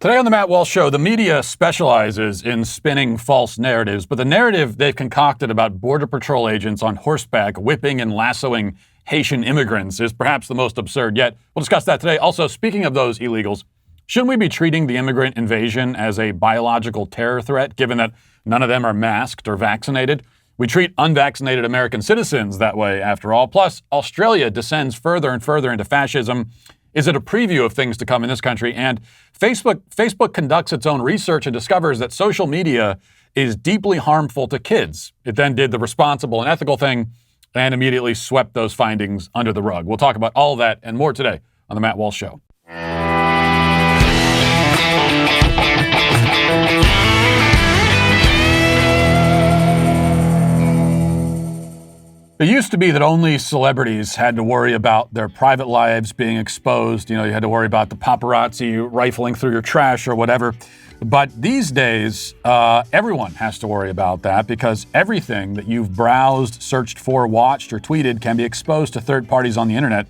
Today on the Matt Walsh Show, the media specializes in spinning false narratives, but the narrative they've concocted about Border Patrol agents on horseback whipping and lassoing Haitian immigrants is perhaps the most absurd yet. We'll discuss that today. Also, speaking of those illegals, shouldn't we be treating the immigrant invasion as a biological terror threat, given that none of them are masked or vaccinated? We treat unvaccinated American citizens that way, after all. Plus, Australia descends further and further into fascism. Is it a preview of things to come in this country? And Facebook conducts its own research and discovers that social media is deeply harmful to kids. It then did the responsible and ethical thing and immediately swept those findings under the rug. We'll talk about all of that and more today on the Matt Walsh Show. It used to be that only celebrities had to worry about their private lives being exposed. You had to worry about the paparazzi rifling through your trash or whatever. But these days, everyone has to worry about that because everything that you've browsed, searched for, watched, or tweeted can be exposed to third parties on the internet.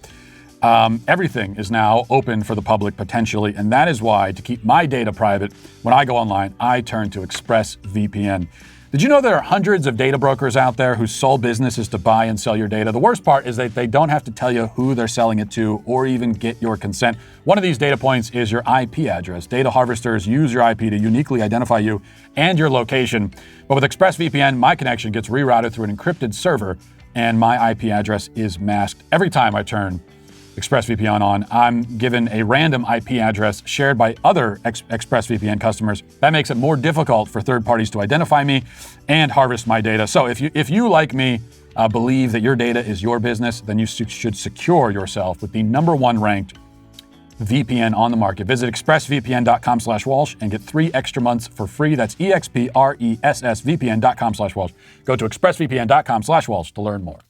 Everything is now open for the public potentially, and that is why, to keep my data private, when I go online, I turn to ExpressVPN. Did you know there are hundreds of data brokers out there whose sole business is to buy and sell your data? The worst part is that they don't have to tell you who they're selling it to or even get your consent. One of these data points is your IP address. Data harvesters use your IP to uniquely identify you and your location. But with ExpressVPN, my connection gets rerouted through an encrypted server, and my IP address is masked. Every time I turn ExpressVPN on, I'm given a random IP address shared by other ExpressVPN customers. That makes it more difficult for third parties to identify me and harvest my data. So if you like me, believe that your data is your business, then you should secure yourself with the #1 ranked VPN on the market. Visit expressvpn.com/Walsh and get 3 extra months for free. That's expressvpn.com/Walsh. Go to expressvpn.com/Walsh to learn more.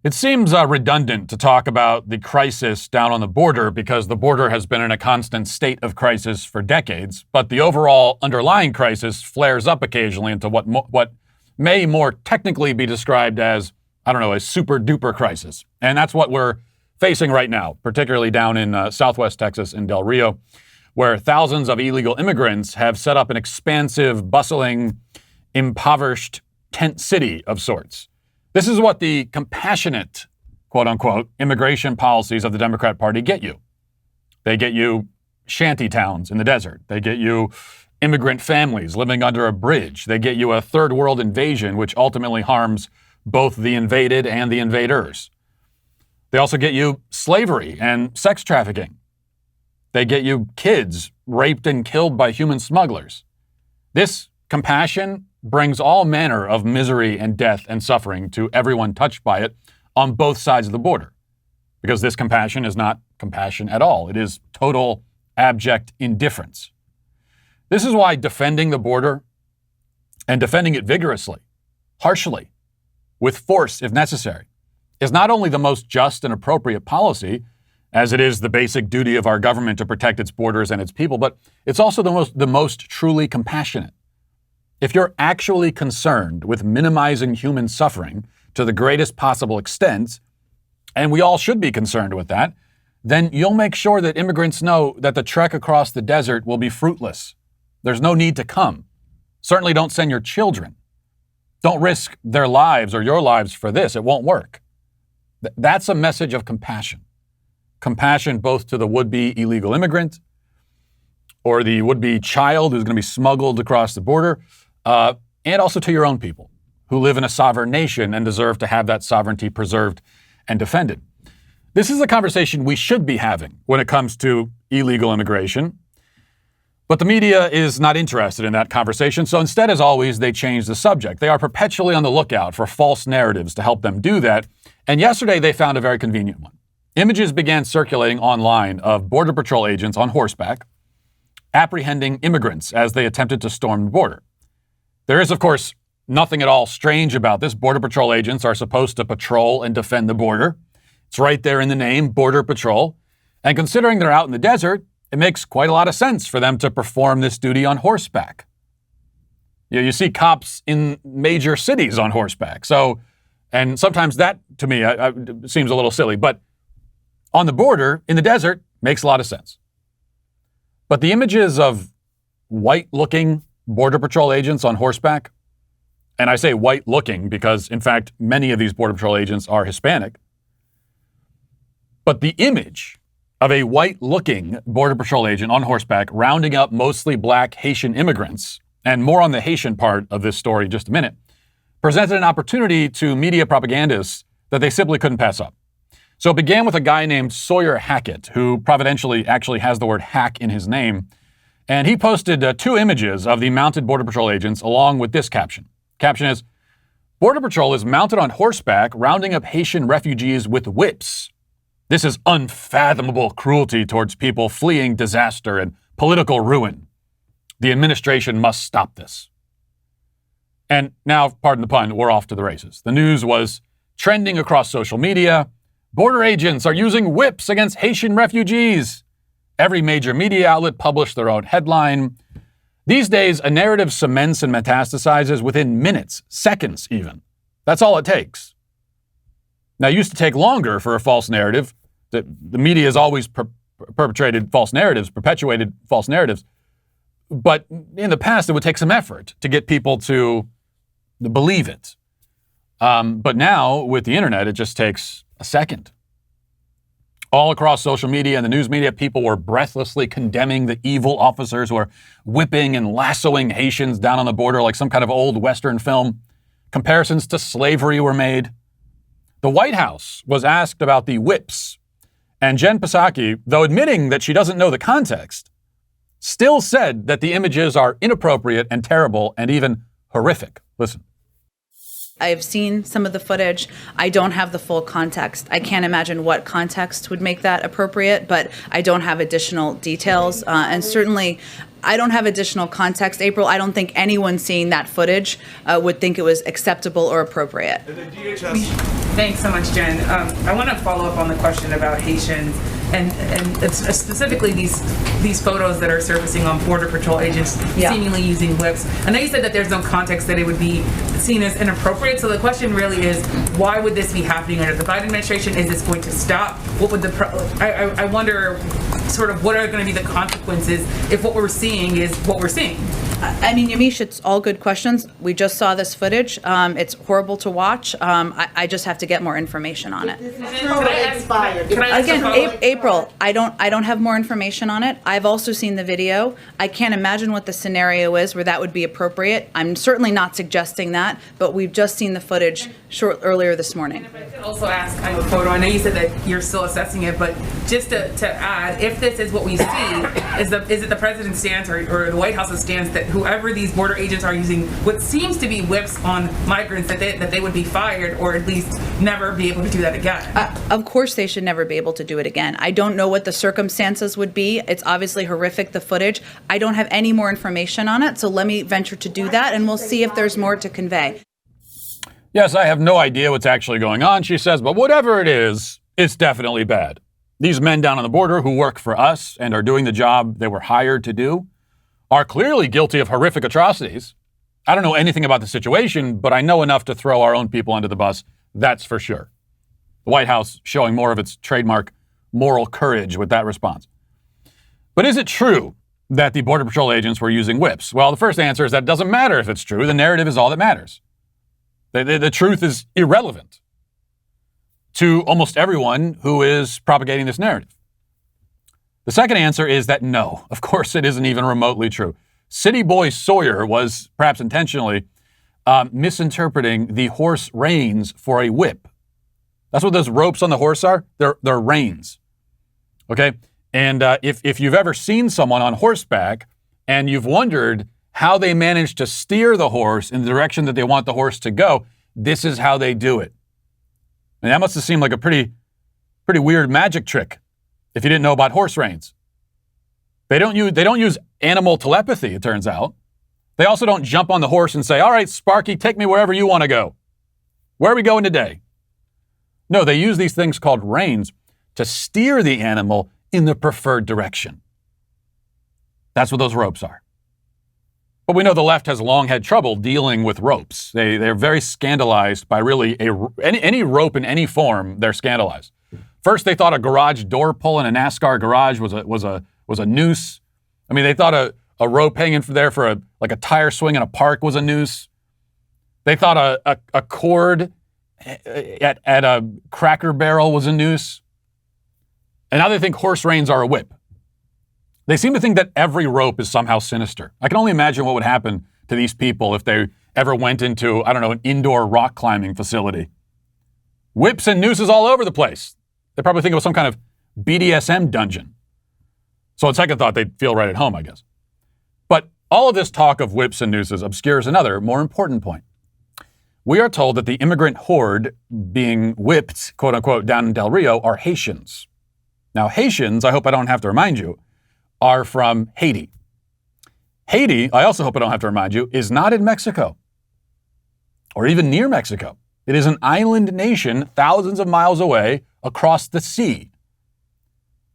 It seems redundant to talk about the crisis down on the border because the border has been in a constant state of crisis for decades, but the overall underlying crisis flares up occasionally into what may more technically be described as, a super duper crisis. And that's what we're facing right now, particularly down in Southwest Texas in Del Rio, where thousands of illegal immigrants have set up an expansive, bustling, impoverished tent city of sorts. This is what the compassionate, quote unquote, immigration policies of the Democrat Party get you. They get you shanty towns in the desert. They get you immigrant families living under a bridge. They get you a third world invasion, which ultimately harms both the invaded and the invaders. They also get you slavery and sex trafficking. They get you kids raped and killed by human smugglers. This compassion brings all manner of misery and death and suffering to everyone touched by it on both sides of the border. Because this compassion is not compassion at all. It is total, abject indifference. This is why defending the border and defending it vigorously, harshly, with force if necessary, is not only the most just and appropriate policy, as it is the basic duty of our government to protect its borders and its people, but it's also the most truly compassionate. If you're actually concerned with minimizing human suffering to the greatest possible extent, and we all should be concerned with that, then you'll make sure that immigrants know that the trek across the desert will be fruitless. There's no need to come. Certainly don't send your children. Don't risk their lives or your lives for this. It won't work. That's a message of compassion. Compassion both to the would-be illegal immigrant or the would-be child who's going to be smuggled across the border, and also to your own people who live in a sovereign nation and deserve to have that sovereignty preserved and defended. This is a conversation we should be having when it comes to illegal immigration, but the media is not interested in that conversation, so instead, as always, they change the subject. They are perpetually on the lookout for false narratives to help them do that, and yesterday they found a very convenient one. Images began circulating online of Border Patrol agents on horseback apprehending immigrants as they attempted to storm the border. There is, of course, nothing at all strange about this. Border Patrol agents are supposed to patrol and defend the border. It's right there in the name, Border Patrol. And considering they're out in the desert, it makes quite a lot of sense for them to perform this duty on horseback. You see cops in major cities on horseback. And sometimes that, to me, seems a little silly. But on the border, in the desert, makes a lot of sense. But the images of white-looking Border Patrol agents on horseback. And I say white-looking because, in fact, many of these Border Patrol agents are Hispanic. But the image of a white-looking Border Patrol agent on horseback rounding up mostly black Haitian immigrants, and more on the Haitian part of this story in just a minute, presented an opportunity to media propagandists that they simply couldn't pass up. So it began with a guy named Sawyer Hackett, who providentially actually has the word hack in his name. And he posted 2 images of the mounted Border Patrol agents along with this caption. Caption is, Border Patrol is mounted on horseback rounding up Haitian refugees with whips. This is unfathomable cruelty towards people fleeing disaster and political ruin. The administration must stop this. And now, pardon the pun, we're off to the races. The news was trending across social media. Border agents are using whips against Haitian refugees. Every major media outlet published their own headline. These days, a narrative cements and metastasizes within minutes, seconds even. That's all it takes. Now, it used to take longer for a false narrative. The media has always perpetrated false narratives, perpetuated false narratives. But in the past, it would take some effort to get people to believe it. But now, with the internet, it just takes a second. All across social media and the news media, people were breathlessly condemning the evil officers who are whipping and lassoing Haitians down on the border like some kind of old Western film. Comparisons to slavery were made. The White House was asked about the whips, and Jen Psaki, though admitting that she doesn't know the context, still said that the images are inappropriate and terrible and even horrific. Listen. I have seen some of the footage. I don't have the full context. I can't imagine what context would make that appropriate, but I don't have additional details. And certainly, I don't have additional context. April, I don't think anyone seeing that footage would think it was acceptable or appropriate. Thanks so much, Jen. I want to follow up on the question about Haitians and it's specifically these photos that are surfacing on Border Patrol agents seemingly using whips. I know you said that there's no context that it would be seen as inappropriate. So the question really is, why would this be happening under the Biden administration? Is this going to stop? What would I wonder sort of what are going to be the consequences if what we're seeing is what we're seeing? I mean, Yamiche, it's all good questions. We just saw this footage. It's horrible to watch. I just have to get more information on it. Again, April, I don't have more information on it. I've also seen the video. I can't imagine what the scenario is where that would be appropriate. I'm certainly not suggesting that, but we've just seen the footage earlier this morning. And if I could also ask, I have a photo. I know you said that you're still assessing it, but just to add, if this is what we see, is it the president's stance or the White House's stance that whoever these border agents are using what seems to be whips on migrants, that they would be fired or at least never be able to do that again? Of course they should never be able to do it again. I don't know what the circumstances would be. It's obviously horrific, the footage. I don't have any more information on it, so let me venture to do that, and we'll see if there's more to convey. Yes, I have no idea what's actually going on, she says, but whatever it is, it's definitely bad. These men down on the border who work for us and are doing the job they were hired to do are clearly guilty of horrific atrocities. I don't know anything about the situation, but I know enough to throw our own people under the bus, that's for sure. The White House showing more of its trademark moral courage with that response. But is it true that the Border Patrol agents were using whips? Well, the first answer is that it doesn't matter if it's true. The narrative is all that matters. The truth is irrelevant to almost everyone who is propagating this narrative. The second answer is that no, of course it isn't even remotely true. City boy Sawyer was, perhaps intentionally, misinterpreting the horse reins for a whip. That's what those ropes on the horse are. They're reins. Okay? And if you've ever seen someone on horseback and you've wondered how they manage to steer the horse in the direction that they want the horse to go, this is how they do it. And that must have seemed like a pretty weird magic trick if you didn't know about horse reins. They don't use animal telepathy, it turns out. They also don't jump on the horse and say, all right, Sparky, take me wherever you want to go. Where are we going today? No, they use these things called reins to steer the animal in the preferred direction. That's what those ropes are. But we know the left has long had trouble dealing with ropes. They're very scandalized by really any rope in any form. They're scandalized. First, they thought a garage door pull in a NASCAR garage was a noose. I mean, they thought a a rope hanging there for a tire swing in a park was a noose. They thought a cord at a Cracker Barrel was a noose. And now they think horse reins are a whip. They seem to think that every rope is somehow sinister. I can only imagine what would happen to these people if they ever went into, I don't know, an indoor rock climbing facility. Whips and nooses all over the place. They probably think it was some kind of BDSM dungeon. So on second thought, they'd feel right at home, I guess. But all of this talk of whips and nooses obscures another, more important point. We are told that the immigrant horde being whipped, quote unquote, down in Del Rio are Haitians. Now, Haitians, I hope I don't have to remind you, are from Haiti. Haiti, I also hope I don't have to remind you, is not in Mexico or even near Mexico. It is an island nation thousands of miles away across the sea.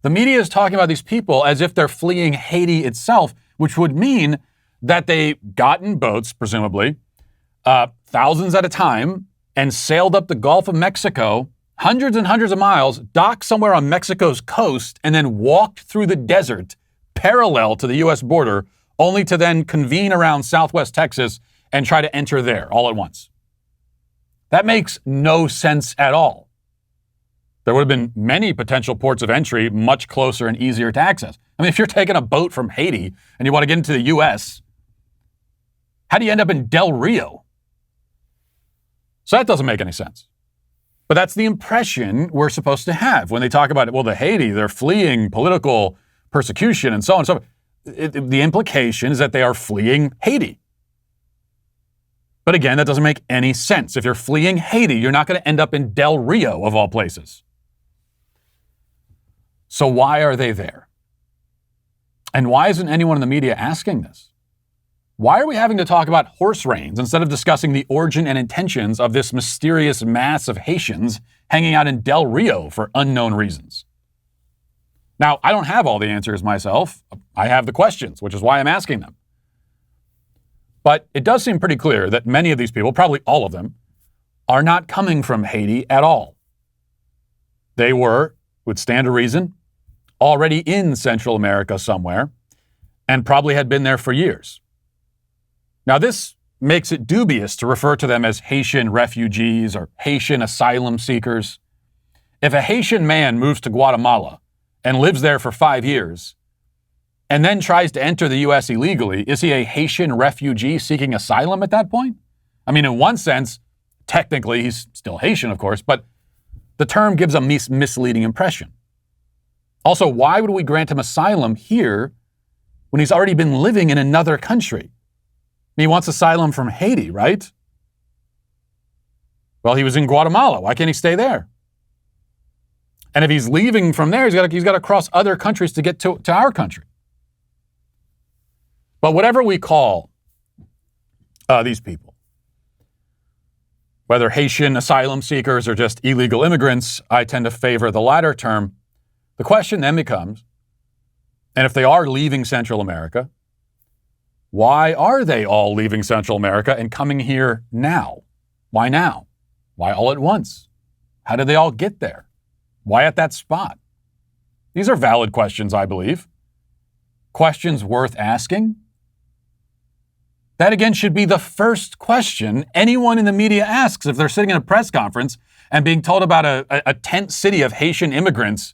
The media is talking about these people as if they're fleeing Haiti itself, which would mean that they got in boats, presumably, thousands at a time, and sailed up the Gulf of Mexico, hundreds and hundreds of miles, docked somewhere on Mexico's coast, and then walked through the desert parallel to the U.S. border, only to then convene around Southwest Texas and try to enter there all at once. That makes no sense at all. There would have been many potential ports of entry much closer and easier to access. I mean, if you're taking a boat from Haiti and you want to get into the U.S., how do you end up in Del Rio? So that doesn't make any sense. But that's the impression we're supposed to have when they talk about, well, the Haiti, they're fleeing political persecution and so on and so forth. The implication is that they are fleeing Haiti. But again, that doesn't make any sense. If you're fleeing Haiti, you're not going to end up in Del Rio, of all places. So why are they there? And why isn't anyone in the media asking this? Why are we having to talk about horse reins instead of discussing the origin and intentions of this mysterious mass of Haitians hanging out in Del Rio for unknown reasons? Now, I don't have all the answers myself. I have the questions, which is why I'm asking them. But it does seem pretty clear that many of these people, probably all of them, are not coming from Haiti at all. They were, with stand to reason, already in Central America somewhere, and probably had been there for years. Now, this makes it dubious to refer to them as Haitian refugees or Haitian asylum seekers. If a Haitian man moves to Guatemala and lives there for 5 years, and then tries to enter the U.S. illegally, is he a Haitian refugee seeking asylum at that point? I mean, in one sense, technically, he's still Haitian, of course, but the term gives a misleading impression. Also, why would we grant him asylum here when he's already been living in another country? He wants asylum from Haiti, right? Well, he was in Guatemala. Why can't he stay there? And if he's leaving from there, he's got to cross other countries to get to our country. But whatever we call these people, whether Haitian asylum seekers or just illegal immigrants, I tend to favor the latter term. The question then becomes, and if they are leaving Central America, why are they all leaving Central America and coming here now? Why now? Why all at once? How did they all get there? Why at that spot? These are valid questions, I believe. Questions worth asking. That, again, should be the first question anyone in the media asks if they're sitting in a press conference and being told about a tent city of Haitian immigrants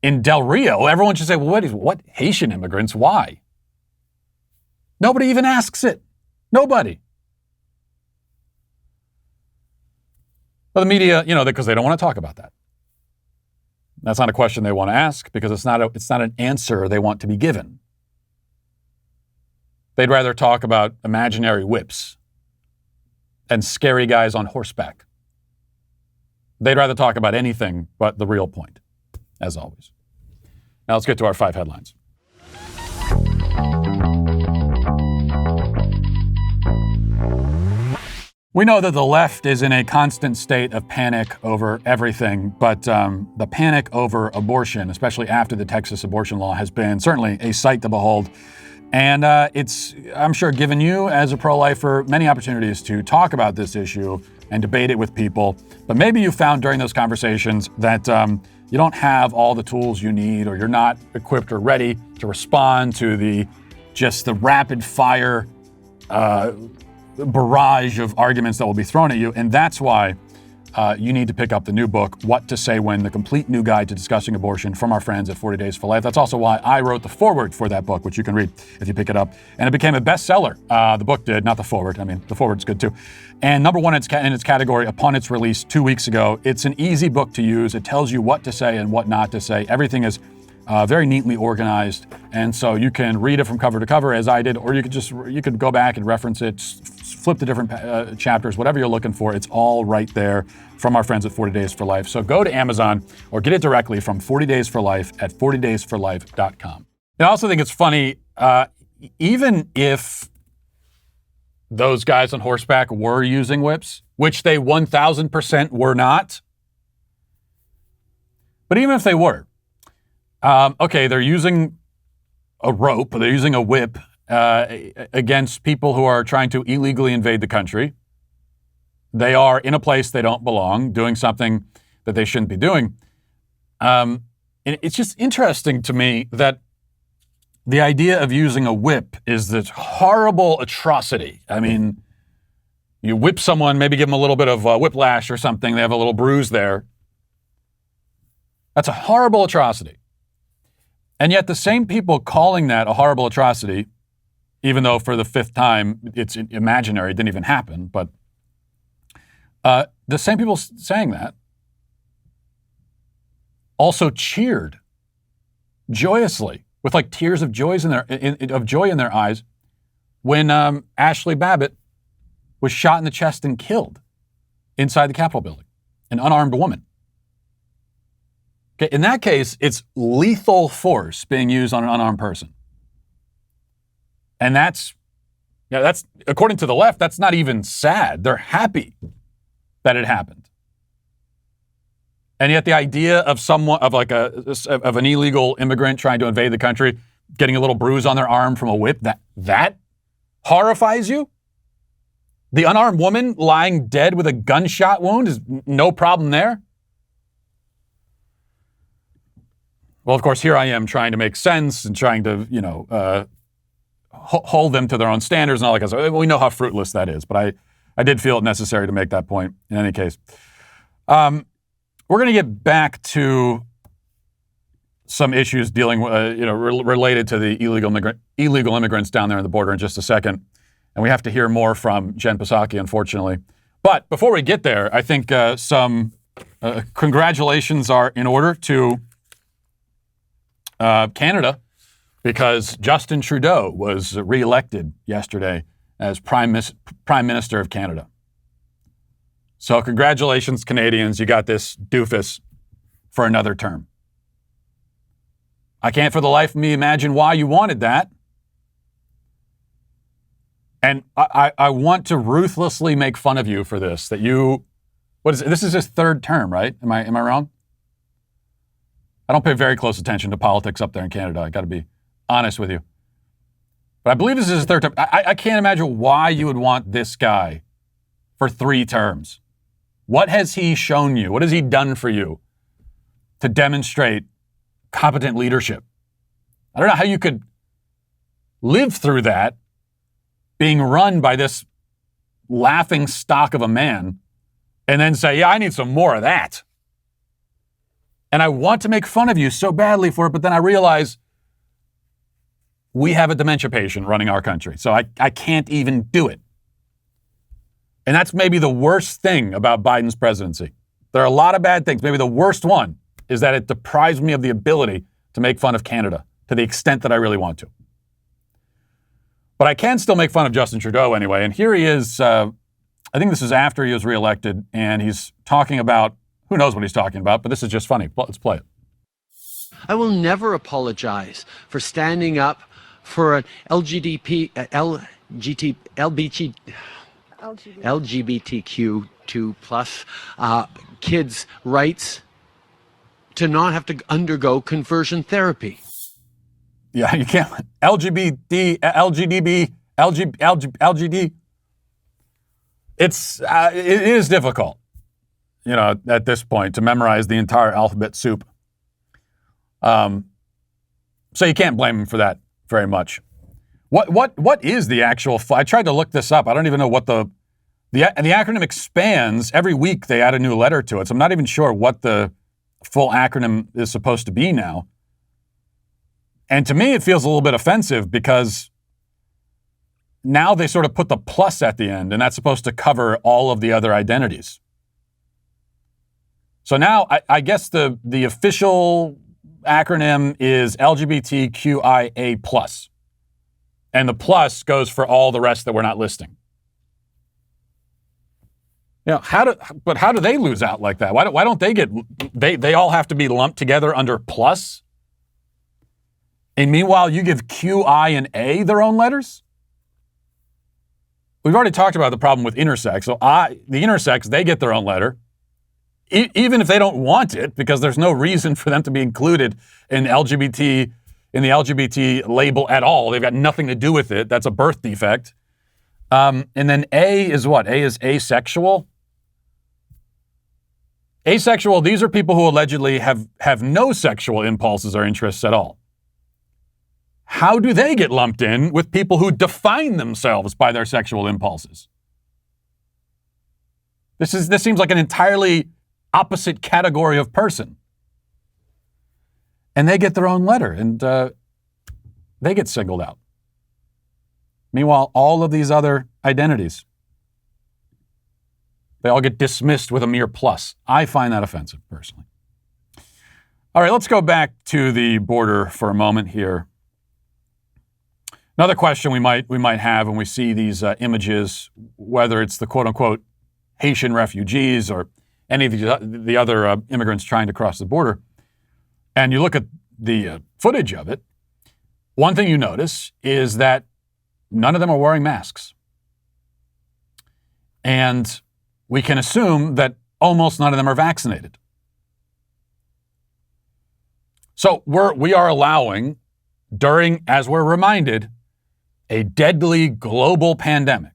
in Del Rio. Everyone should say, well, what Haitian immigrants? Why? Nobody even asks it. Nobody. Well, the media, because they don't want to talk about that. That's not a question they want to ask because it's not an answer they want to be given. They'd rather talk about imaginary whips and scary guys on horseback. They'd rather talk about anything but the real point, as always. Now let's get to our 5 headlines. We know that the left is in a constant state of panic over everything, but the panic over abortion, especially after the Texas abortion law, has been certainly a sight to behold. And it's, I'm sure, given you as a pro-lifer many opportunities to talk about this issue and debate it with people. But maybe you found during those conversations that you don't have all the tools you need, or you're not equipped or ready to respond to the just the rapid fire barrage of arguments that will be thrown at you. And that's why you need to pick up the new book, What to Say When, the complete new guide to discussing abortion from our friends at 40 Days for Life. That's also why I wrote the foreword for that book, which you can read if you pick it up. And it became a bestseller. The book did, not the foreword. I mean, the foreword's good too. And number one in its category upon its release 2 weeks ago. It's an easy book to use. It tells you what to say and what not to say. Everything is very neatly organized. And so you can read it from cover to cover as I did, or you could go back and reference it, flip the different chapters, whatever you're looking for. It's all right there from our friends at 40 Days for Life. So go to Amazon or get it directly from 40 Days for Life at 40daysforlife.com. I also think it's funny, even if those guys on horseback were using whips, which they 1,000% were not, but even if they were, okay, they're using a rope, they're using a whip against people who are trying to illegally invade the country. They are in a place they don't belong, doing something that they shouldn't be doing. And it's just interesting to me that the idea of using a whip is this horrible atrocity. I mean, you whip someone, maybe give them a little bit of whiplash or something, they have a little bruise there. That's a horrible atrocity. And yet the same people calling that a horrible atrocity, even though for the fifth time it's imaginary, it didn't even happen, but the same people saying that also cheered joyously with like tears of joy in their eyes when Ashley Babbitt was shot in the chest and killed inside the Capitol building, an unarmed woman. Okay, in that case, it's lethal force being used on an unarmed person. And that's according to the left, that's not even sad. They're happy that it happened. And yet the idea of of an illegal immigrant trying to invade the country, getting a little bruise on their arm from a whip, that horrifies you? The unarmed woman lying dead with a gunshot wound is no problem there? Well, of course, here I am trying to make sense and trying to, hold them to their own standards and all that kind of stuff. We know how fruitless that is, but I did feel it necessary to make that point in any case. We're going to get back to some issues dealing with, related to the illegal immigrants down there on the border in just a second. And we have to hear more from Jen Psaki, unfortunately. But before we get there, I think some congratulations are in order to Canada, because Justin Trudeau was reelected yesterday as Prime Minister of Canada. So congratulations, Canadians. You got this doofus for another term. I can't for the life of me imagine why you wanted that. And I want to ruthlessly make fun of you for this, that you, this is his third term, right? Am I wrong? I don't pay very close attention to politics up there in Canada. I got to be honest with you. But I believe this is his third term. I can't imagine why you would want this guy for 3 terms. What has he shown you? What has he done for you to demonstrate competent leadership? I don't know how you could live through that being run by this laughing stock of a man and then say, yeah, I need some more of that. And I want to make fun of you so badly for it, but then I realize we have a dementia patient running our country, so I can't even do it. And that's maybe the worst thing about Biden's presidency. There are a lot of bad things. Maybe the worst one is that it deprives me of the ability to make fun of Canada to the extent that I really want to. But I can still make fun of Justin Trudeau anyway. And here he is, I think this is after he was reelected, and he's talking about, who knows what he's talking about, but this is just funny. Let's play it. I will never apologize for standing up for an LGBTQ2 plus kids' rights to not have to undergo conversion therapy. Yeah, you can't. LGBT. It is difficult, at this point to memorize the entire alphabet soup. So you can't blame him for that very much. What is the actual? I tried to look this up. I don't even know what the acronym expands. Every week they add a new letter to it. So I'm not even sure what the full acronym is supposed to be now. And to me, it feels a little bit offensive because now they sort of put the plus at the end, and that's supposed to cover all of the other identities. So now I guess the official acronym is LGBTQIA+. And the plus goes for all the rest that we're not listing. How do they lose out like that? Why don't they get, they all have to be lumped together under plus? And meanwhile, you give Q, I, and A their own letters? We've already talked about the problem with intersex. So the intersex, they get their own letter, even if they don't want it, because there's no reason for them to be included in the LGBT label at all. They've got nothing to do with it. That's a birth defect. And then A is what? A is asexual. Asexual, these are people who allegedly have no sexual impulses or interests at all. How do they get lumped in with people who define themselves by their sexual impulses? This seems like an entirely opposite category of person. And they get their own letter, and they get singled out. Meanwhile, all of these other identities, they all get dismissed with a mere plus. I find that offensive, personally. All right, let's go back to the border for a moment here. Another question we might have when we see these images, whether it's the quote-unquote Haitian refugees or any of the other immigrants trying to cross the border, and you look at the footage of it, one thing you notice is that none of them are wearing masks. And we can assume that almost none of them are vaccinated. So we are allowing, as we're reminded, a deadly global pandemic.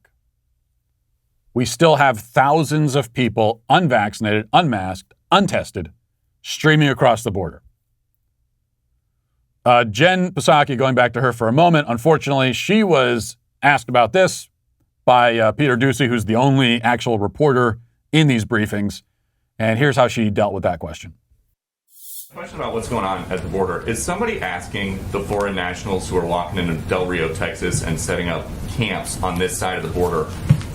We still have thousands of people unvaccinated, unmasked, untested, streaming across the border. Jen Psaki, going back to her for a moment, unfortunately, she was asked about this by Peter Doocy, who's the only actual reporter in these briefings. And here's how she dealt with that question. Question about what's going on at the border. Is somebody asking the foreign nationals who are walking into Del Rio, Texas and setting up camps on this side of the border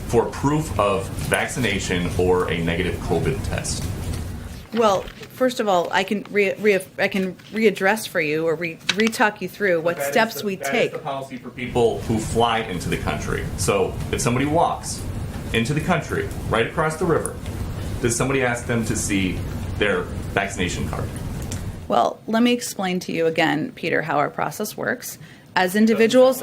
for proof of vaccination or a negative COVID test? Well, first of all, I can readdress for you or re-talk you through what steps we take. That is the policy for people who fly into the country. So if somebody walks into the country right across the river, does somebody ask them to see their vaccination card? Well, let me explain to you again, Peter, how our process works. As individuals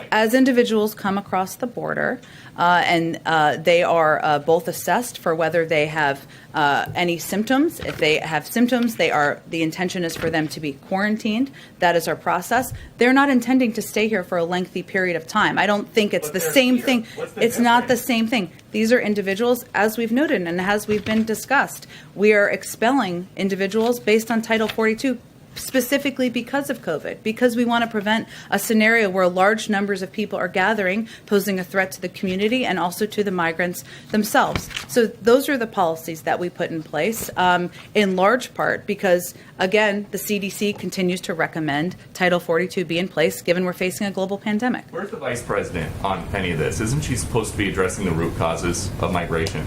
come across the border, and they are both assessed for whether they have any symptoms. If they have symptoms, the intention is for them to be quarantined. That is our process. They're not intending to stay here for a lengthy period of time. I don't think it's the same thing. It's not the same thing. These are individuals, as we've noted and as we've been discussed. We are expelling individuals based on Title 42. Specifically because of COVID, because we want to prevent a scenario where large numbers of people are gathering, posing a threat to the community and also to the migrants themselves. So those are the policies that we put in place, in large part because, again, the CDC continues to recommend Title 42 be in place, given we're facing a global pandemic. Where's the vice president on any of this? Isn't she supposed to be addressing the root causes of migration?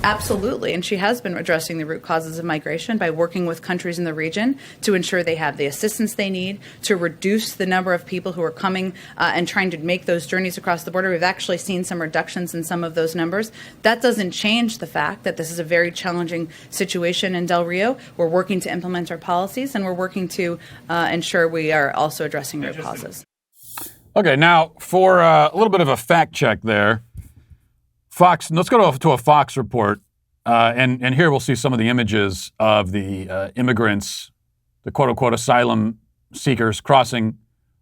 Absolutely, and she has been addressing the root causes of migration by working with countries in the region to ensure they have the assistance they need to reduce the number of people who are coming and trying to make those journeys across the border. We've actually seen some reductions in some of those numbers. That doesn't change the fact that this is a very challenging situation in Del Rio. We're working to implement our policies, and we're working to ensure we are also addressing root causes. Okay, now for a little bit of a fact check there. Fox, let's go to a Fox report, and here we'll see some of the images of the immigrants, the quote-unquote asylum seekers crossing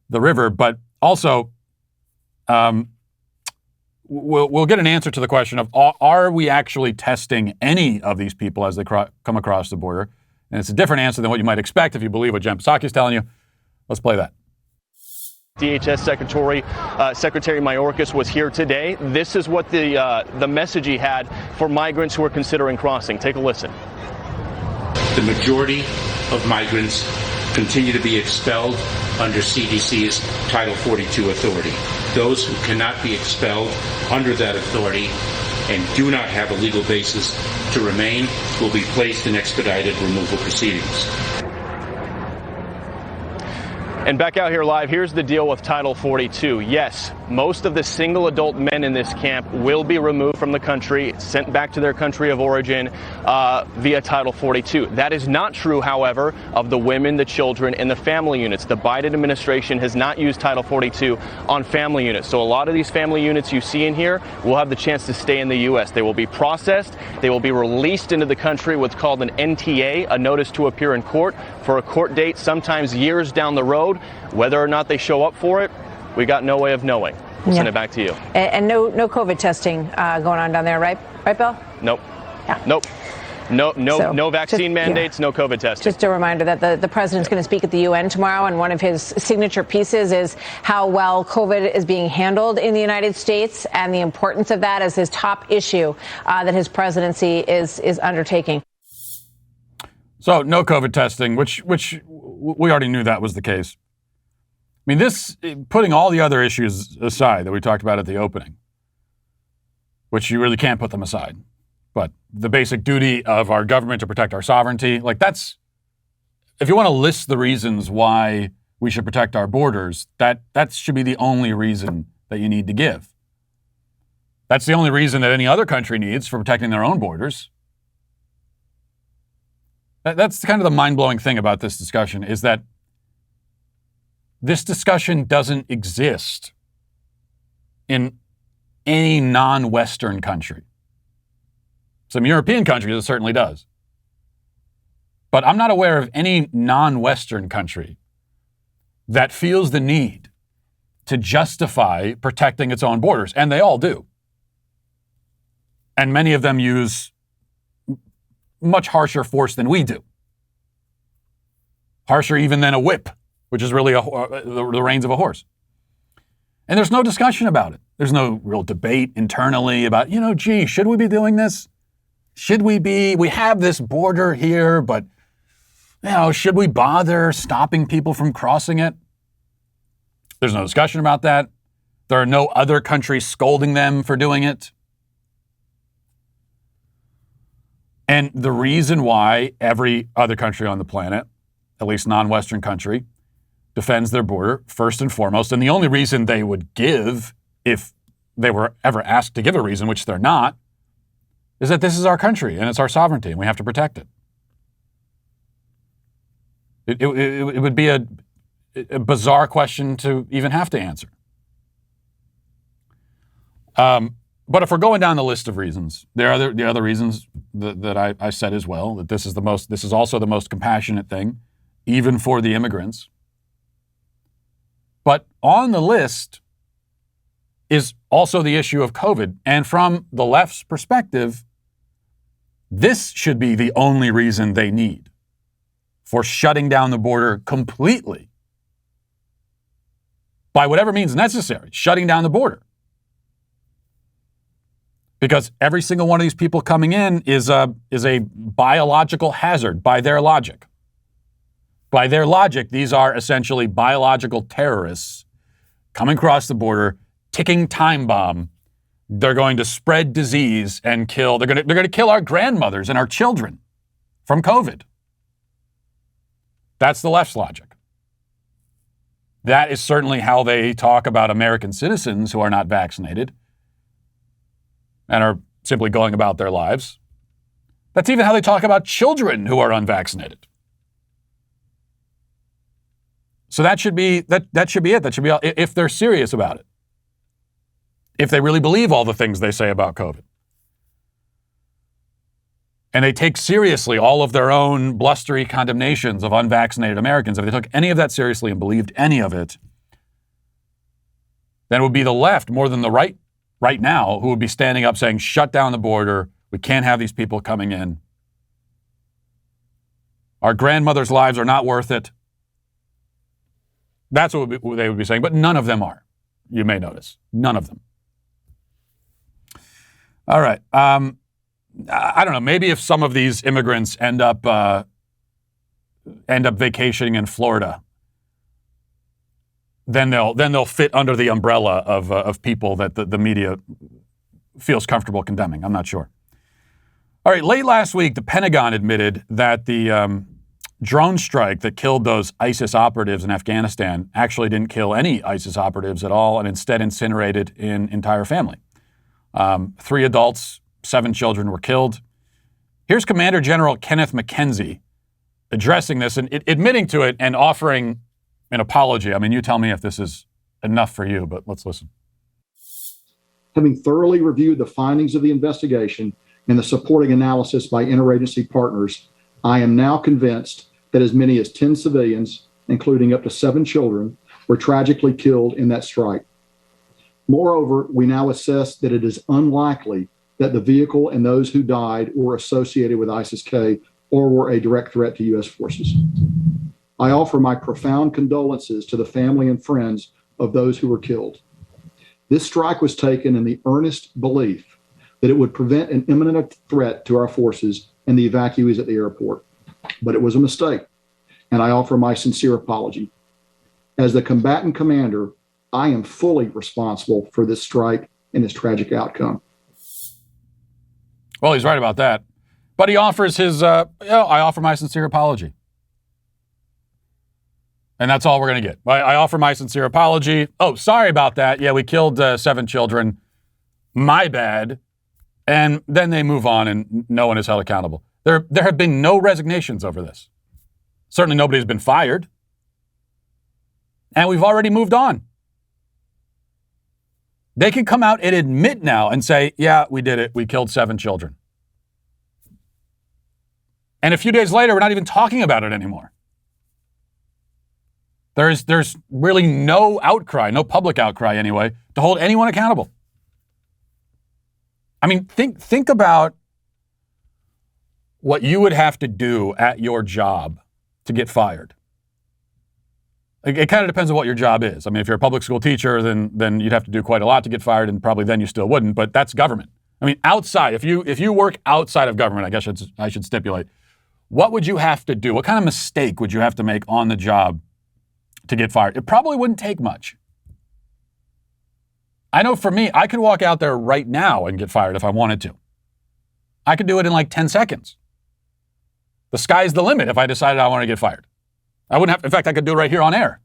the river, but also we'll get an answer to the question of are we actually testing any of these people as they come across the border? And it's a different answer than what you might expect if you believe what Jen Psaki is telling you. Let's play that. DHS Secretary Mayorkas was here today. This is what the message he had for migrants who are considering crossing. Take a listen. The majority of migrants continue to be expelled under CDC's Title 42 authority. Those who cannot be expelled under that authority and do not have a legal basis to remain will be placed in expedited removal proceedings. And back out here live, here's the deal with Title 42. Yes, most of the single adult men in this camp will be removed from the country, sent back to their country of origin via Title 42. That is not true, however, of the women, the children, and the family units. The Biden administration has not used Title 42 on family units. So a lot of these family units you see in here will have the chance to stay in the U.S. They will be processed. They will be released into the country, what's called an NTA, a notice to appear in court, for a court date, sometimes years down the road. Whether or not they show up for it, we got no way of knowing. We'll send it back to you. And no COVID testing going on down there, right? Right, Bill? Nope. Yeah. Nope. No vaccine mandates, no COVID testing. Just a reminder that the president's going to speak at the UN tomorrow, and one of his signature pieces is how well COVID is being handled in the United States, and the importance of that as his top issue that his presidency is undertaking. So no COVID testing, which we already knew that was the case. I mean, this, putting all the other issues aside that we talked about at the opening, which you really can't put them aside, but the basic duty of our government to protect our sovereignty, like that's, if you want to list the reasons why we should protect our borders, that should be the only reason that you need to give. That's the only reason that any other country needs for protecting their own borders. That's kind of the mind-blowing thing about this discussion, is that this discussion doesn't exist in any non-Western country. Some European countries it certainly does. But I'm not aware of any non-Western country that feels the need to justify protecting its own borders, and they all do. And many of them use much harsher force than we do. Harsher even than a whip, which is really the reins of a horse. And there's no discussion about it. There's no real debate internally about, gee, should we be doing this? Should we be? We have this border here, but, should we bother stopping people from crossing it? There's no discussion about that. There are no other countries scolding them for doing it. And the reason why every other country on the planet, at least non-Western country, defends their border, first and foremost, and the only reason they would give, if they were ever asked to give a reason, which they're not, is that this is our country and it's our sovereignty and we have to protect it. It would be a bizarre question to even have to answer. But if we're going down the list of reasons, there are the other reasons that I said as well, that this is also the most compassionate thing, even for the immigrants. But on the list is also the issue of COVID. And from the left's perspective, this should be the only reason they need for shutting down the border completely, by whatever means necessary, shutting down the border. Because every single one of these people coming in is a biological hazard by their logic. By their logic, these are essentially biological terrorists coming across the border, ticking time bomb. They're going to spread disease and kill. They're going to kill our grandmothers and our children from COVID. That's the left's logic. That is certainly how they talk about American citizens who are not vaccinated and are simply going about their lives. That's even how they talk about children who are unvaccinated. So that should be it. That should be all, if they're serious about it. If they really believe all the things they say about COVID. And they take seriously all of their own blustery condemnations of unvaccinated Americans, if they took any of that seriously and believed any of it, then it would be the left more than the right now who would be standing up saying, shut down the border. We can't have these people coming in. Our grandmothers' lives are not worth it. That's what they would be saying, but none of them are. You may notice. None of them. All right. I don't know. Maybe if some of these immigrants end up vacationing in Florida, then they'll fit under the umbrella of people that the media feels comfortable condemning. I'm not sure. All right. Late last week, the Pentagon admitted that the drone strike that killed those ISIS operatives in Afghanistan actually didn't kill any ISIS operatives at all, and instead incinerated an entire family. 3 adults, 7 children were killed. Here's Commander General Kenneth McKenzie addressing this and admitting to it and offering an apology. I mean, you tell me if this is enough for you, but let's listen. Having thoroughly reviewed the findings of the investigation and the supporting analysis by interagency partners, I am now convinced that as many as 10 civilians, including up to 7 children, were tragically killed in that strike. Moreover, we now assess that it is unlikely that the vehicle and those who died were associated with ISIS-K or were a direct threat to U.S. forces. I offer my profound condolences to the family and friends of those who were killed. This strike was taken in the earnest belief that it would prevent an imminent threat to our forces and the evacuees at the airport. But it was a mistake, and I offer my sincere apology. As the combatant commander, I am fully responsible for this strike and its tragic outcome. Well, he's right about that. But he offers his, I offer my sincere apology. And that's all we're going to get. I offer my sincere apology. Oh, sorry about that. Yeah, we killed 7 children. My bad. And then they move on and no one is held accountable. There have been no resignations over this. Certainly nobody's been fired. And we've already moved on. They can come out and admit now and say, yeah, we did it. We killed 7 children. And a few days later, we're not even talking about it anymore. There's really no outcry, no public outcry anyway, to hold anyone accountable. I mean, think about what you would have to do at your job to get fired. It kind of depends on what your job is. I mean, if you're a public school teacher, then you'd have to do quite a lot to get fired, and probably then you still wouldn't. But that's government. I mean, outside, if you work outside of government, I guess I should stipulate, what would you have to do? What kind of mistake would you have to make on the job to get fired? It probably wouldn't take much. I know for me, I could walk out there right now and get fired if I wanted to. I could do it in like 10 seconds. The sky's the limit if I decided I want to get fired. I wouldn't have, in fact, I could do it right here on air.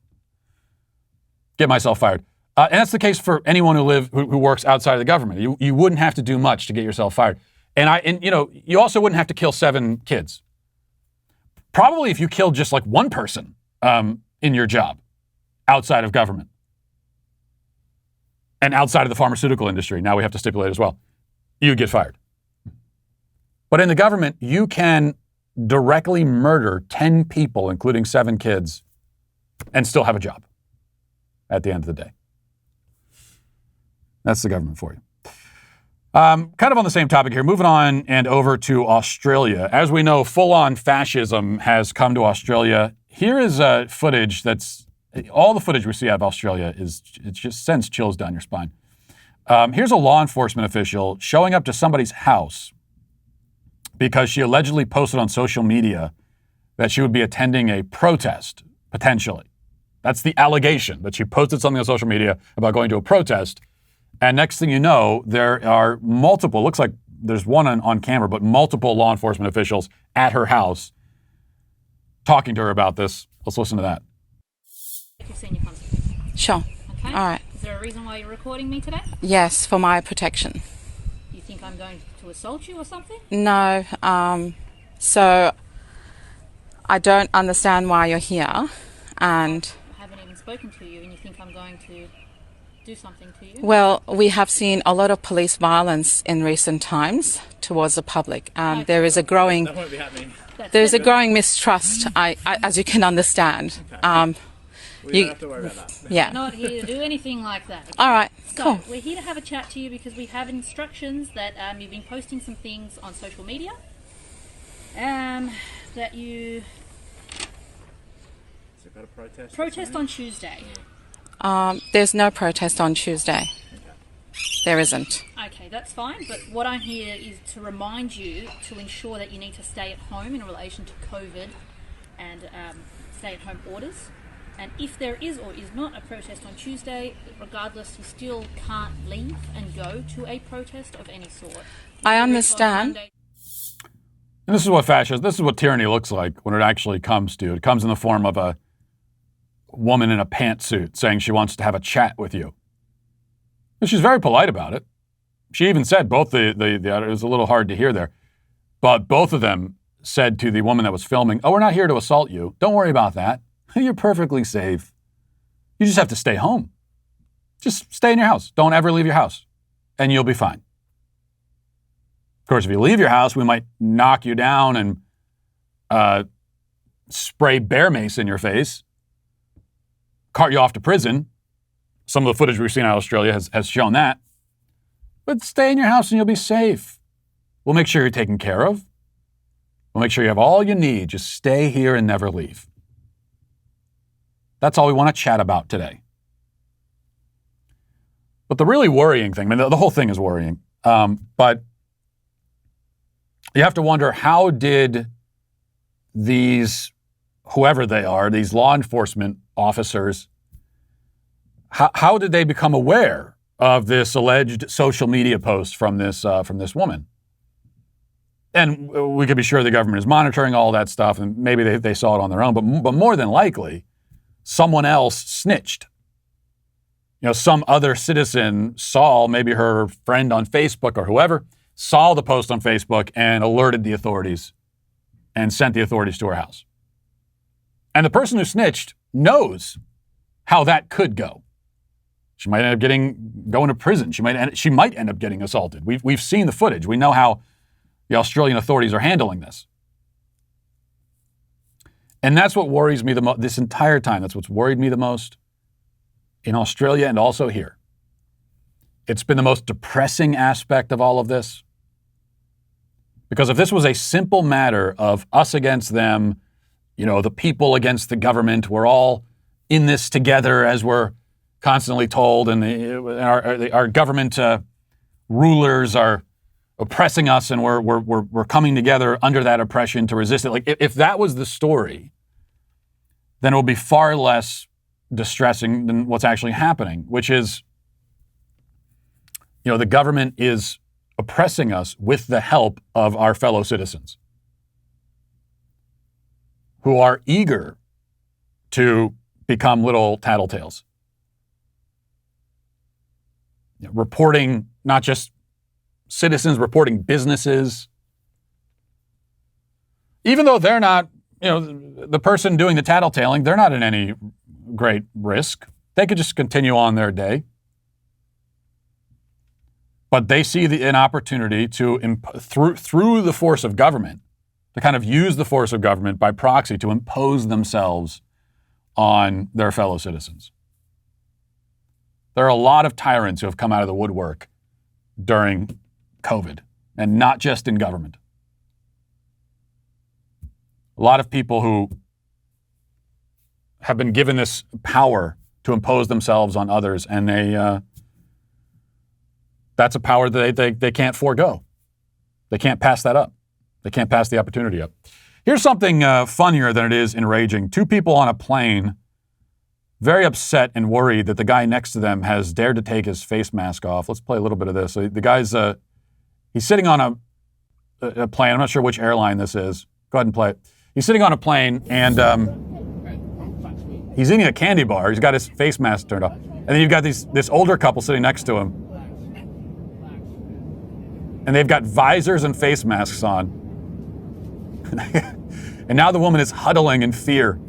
Get myself fired. And that's the case for anyone who works outside of the government. You wouldn't have to do much to get yourself fired. And you also wouldn't have to kill 7 kids. Probably if you killed just like one person in your job outside of government and outside of the pharmaceutical industry, now we have to stipulate as well, you get fired. But in the government, you can directly murder 10 people, including 7 kids, and still have a job at the end of the day. That's the government for you. Kind of on the same topic here, moving on and over to Australia. As we know, full-on fascism has come to Australia. Here is footage all the footage we see out of Australia it just sends chills down your spine. Here's a law enforcement official showing up to somebody's house because she allegedly posted on social media that she would be attending a protest, potentially. That's the allegation, that she posted something on social media about going to a protest. And next thing you know, there are multiple, looks like there's one on camera, but multiple law enforcement officials at her house talking to her about this. Let's listen to that. Sure. Okay. All right. Is there a reason why you're recording me today? Yes, for my protection. You think I'm going to assault you or something? No. So I don't understand why you're here, and I haven't even spoken to you, and you think I'm going to do something to you? well, we have seen a lot of police violence in recent times towards the public, and there is a growing mistrust. As you can understand. We don't have to worry about that. Yeah. Not here to do anything like that. Okay? All right. So, cool. we're here to have a chat to you because we have instructions that you've been posting some things on social media. That you... Protest on Tuesday. There's no protest on Tuesday. There isn't. Okay, that's fine. But what I'm here is to remind you to ensure that you need to stay at home in relation to COVID and stay-at-home orders. And if there is or is not a protest on Tuesday, regardless, you still can't leave and go to a protest of any sort. I understand. And this is what fascism, this is what tyranny looks like when it actually comes to. It comes in the form of a woman in a pantsuit saying she wants to have a chat with you. And she's very polite about it. She even said, it was a little hard to hear there, but both of them said to the woman that was filming, "Oh, we're not here to assault you. Don't worry about that. You're perfectly safe. You just have to stay home. Just stay in your house. Don't ever leave your house, and you'll be fine. Of course, if you leave your house, we might knock you down and spray bear mace in your face, cart you off to prison." Some of the footage we've seen out of Australia has shown that. But stay in your house and you'll be safe. We'll make sure you're taken care of. We'll make sure you have all you need. Just stay here and never leave. That's all we want to chat about today. But the really worrying thing, I mean, the whole thing is worrying, but you have to wonder, how did these, whoever they are, these law enforcement officers, how did they become aware of this alleged social media post from this woman? And we could be sure the government is monitoring all that stuff, and maybe they saw it on their own, but more than likely, someone else snitched. You know, some other citizen saw, maybe her friend on Facebook or whoever, saw the post on Facebook and alerted the authorities and sent the authorities to her house. And the person who snitched knows how that could go. She might end up going to prison. She might end up getting assaulted. We've seen the footage. We know how the Australian authorities are handling this. And that's what worries me the most this entire time. That's what's worried me the most in Australia and also here. It's been the most depressing aspect of all of this. Because if this was a simple matter of us against them, the people against the government, we're all in this together, as we're constantly told, and our government rulers are oppressing us, and we're coming together under that oppression to resist it. Like, if that was the story, then it would be far less distressing than what's actually happening, which is, the government is oppressing us with the help of our fellow citizens who are eager to become little tattletales. Reporting, not just citizens, reporting businesses. Even though they're not, the person doing the tattletaling, they're not in any great risk. They could just continue on their day. But they see an opportunity to, through the force of government, to kind of use the force of government by proxy to impose themselves on their fellow citizens. There are a lot of tyrants who have come out of the woodwork during COVID, and not just in government. A lot of people who have been given this power to impose themselves on others, and that's a power that they can't forego. They can't pass that up. They can't pass the opportunity up. Here's something funnier than it is enraging. Two people on a plane, very upset and worried that the guy next to them has dared to take his face mask off. Let's play a little bit of this. So the guy's, he's sitting on a plane. I'm not sure which airline this is. Go ahead and play it. He's sitting on a plane, and he's eating a candy bar. He's got his face mask turned off. And then you've got this older couple sitting next to him. And they've got visors and face masks on. And now the woman is huddling in fear,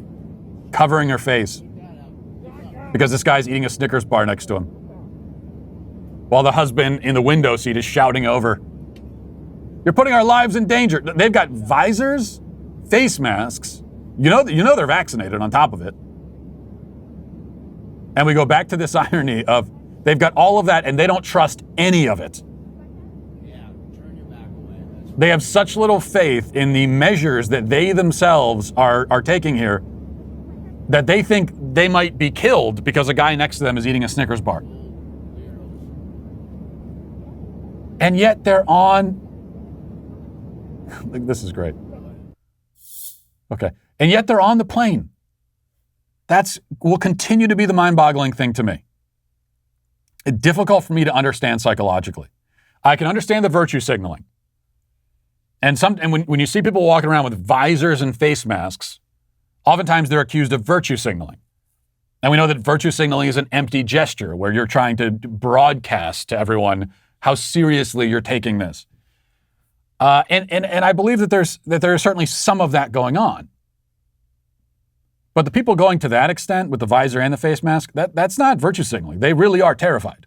covering her face, because this guy's eating a Snickers bar next to him, while the husband in the window seat is shouting over, "You're putting our lives in danger." They've got visors, face masks. You know they're vaccinated on top of it. And we go back to this irony of they've got all of that and they don't trust any of it. They have such little faith in the measures that they themselves are taking here that they think they might be killed because a guy next to them is eating a Snickers bar. And yet they're on, this is great. Okay. And yet they're on the plane. Will continue to be the mind-boggling thing to me. It's difficult for me to understand psychologically. I can understand the virtue signaling. And when you see people walking around with visors and face masks, oftentimes they're accused of virtue signaling. And we know that virtue signaling is an empty gesture where you're trying to broadcast to everyone how seriously you're taking this. And I believe that there is certainly some of that going on. But the people going to that extent with the visor and the face mask, that's not virtue signaling. They really are terrified.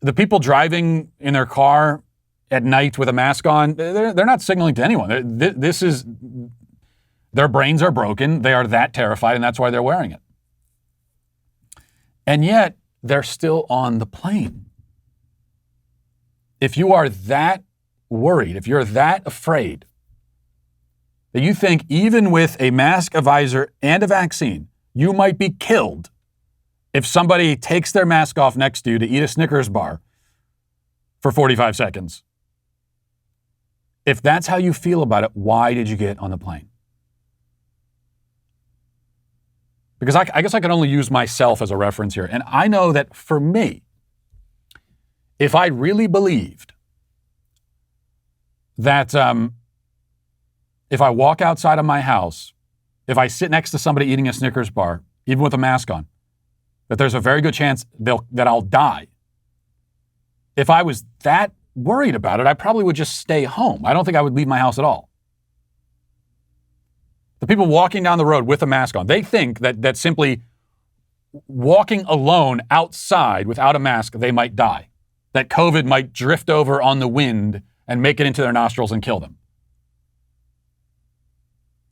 The people driving in their car at night with a mask on, they're not signaling to anyone. Their brains are broken. They are that terrified, and that's why they're wearing it. And yet, they're still on the plane. If you are that worried, if you're that afraid, that you think even with a mask, a visor, and a vaccine, you might be killed if somebody takes their mask off next to you to eat a Snickers bar for 45 seconds. If that's how you feel about it, why did you get on the plane? Because I guess I can only use myself as a reference here. And I know that for me, if I really believed that if I walk outside of my house, if I sit next to somebody eating a Snickers bar, even with a mask on, that there's a very good chance that I'll die. If I was that worried about it, I probably would just stay home. I don't think I would leave my house at all. The people walking down the road with a mask on, they think that simply walking alone outside without a mask, they might die. That COVID might drift over on the wind and make it into their nostrils and kill them.